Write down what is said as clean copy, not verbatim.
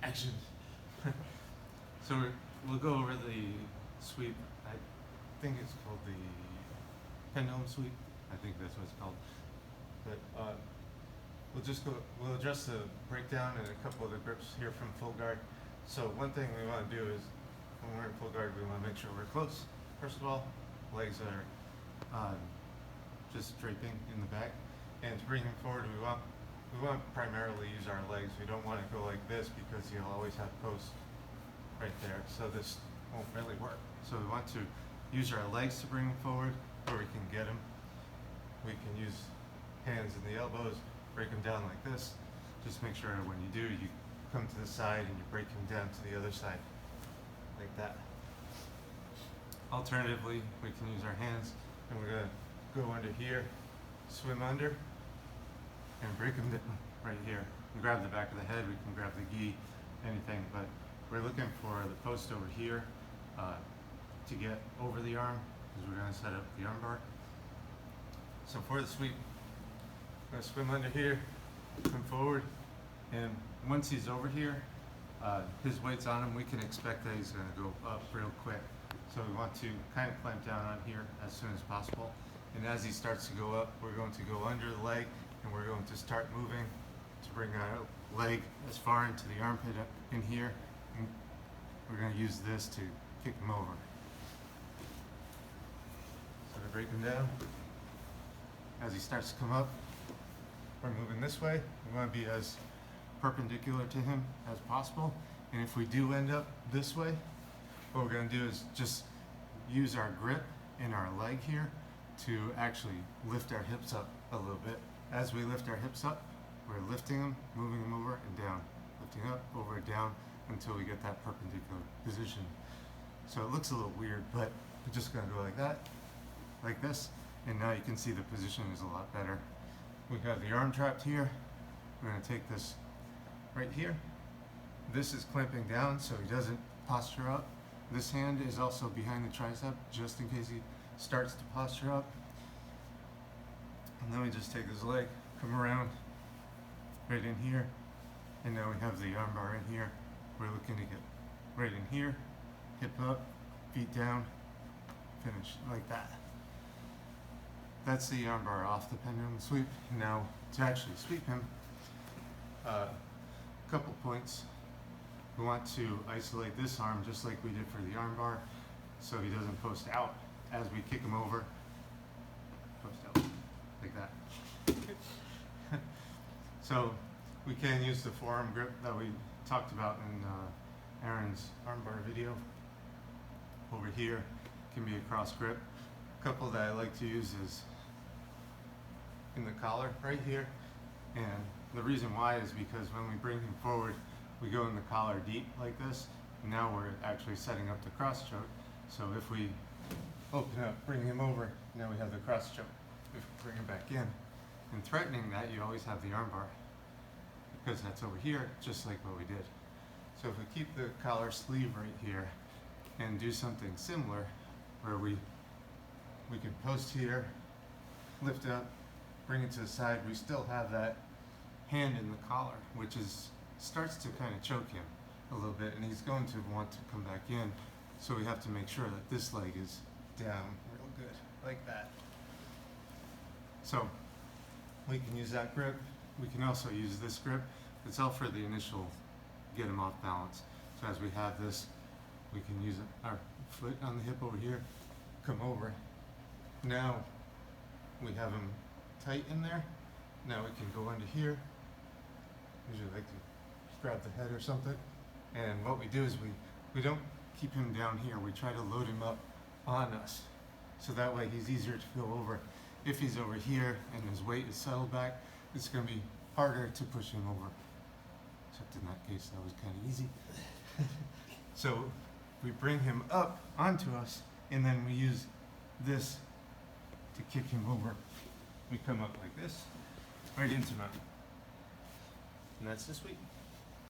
Action. So we'll go over the sweep. I think it's called the Pendulum Sweep. I think that's what it's called. But we'll address the breakdown and a couple of the grips here from full guard. So one thing we want to do is when we're in full guard, we want to make sure we're close. First of all, legs are just draping in the back. And to bring him forward, we want to primarily use our legs. We don't want to go like this because you'll always have posts right there. So this won't really work. So we want to use our legs to bring him forward where we can get him. We can use hands and the elbows, break him down like this. Just make sure when you do, you come to the side and you break him down to the other side, like that. Alternatively, we can use our hands and we're gonna go under here, swim under, and break him down right here. We grab the back of the head, we can grab the gi, anything, but we're looking for the post over here to get over the arm, because we're gonna set up the arm bar. So for the sweep, I'm gonna swim under here, come forward, and once he's over here, his weight's on him, we can expect that he's gonna go up real quick. So we want to kind of clamp down on here as soon as possible. And as he starts to go up, we're going to go under the leg and we're going to start moving to bring our leg as far into the armpit up in here. And we're going to use this to kick him over. So to break him down, as he starts to come up, we're moving this way. We want to be as perpendicular to him as possible. And if we do end up this way, what we're going to do is just use our grip in our leg here to actually lift our hips up a little bit. As we lift our hips up, we're lifting them, moving them over and down, lifting up, over and down until we get that perpendicular position. So it looks a little weird, but we're just gonna go like that, like this, and now you can see the position is a lot better. We have the arm trapped here. We're gonna take this right here. This is clamping down so he doesn't posture up. This hand is also behind the tricep, just in case he starts to posture up. And then we just take his leg, come around right in here, and now we have the arm bar in here. We're looking to get right in here, hip up, feet down, finish like that. That's the arm bar off the pendulum sweep. Now to actually sweep him, a couple points. We want to isolate this arm just like we did for the arm bar so he doesn't post out as we kick him over. Post out like that. So we can use the forearm grip that we talked about in Aaron's armbar video. Over here can be a cross grip. A couple that I like to use is in the collar right here. And the reason why is because when we bring him forward, we go in the collar deep like this. And now we're actually setting up the cross choke. So if we open up, bring him over, now we have the cross choke. If we bring him back in, and threatening that, you always have the armbar because that's over here, just like what we did. So if we keep the collar sleeve right here and do something similar, where we can post here, lift up, bring it to the side, we still have that hand in the collar, which starts to kind of choke him a little bit, and he's going to want to come back in. So we have to make sure that this leg is down real good, like that. So we can use that grip. We can also use this grip. It's all for the initial get him off balance. So as we have this, we can use our foot on the hip over here, come over. Now we have him tight in there. Now we can go under here. Usually like to grab the head or something. And what we do is we don't keep him down here. We try to load him up on us. So that way he's easier to go over. If he's over here and his weight is settled back, it's going to be harder to push him over. Except in that case, that was kind of easy. So we bring him up onto us, and then we use this to kick him over. We come up like this, right into mount. And that's the sweep.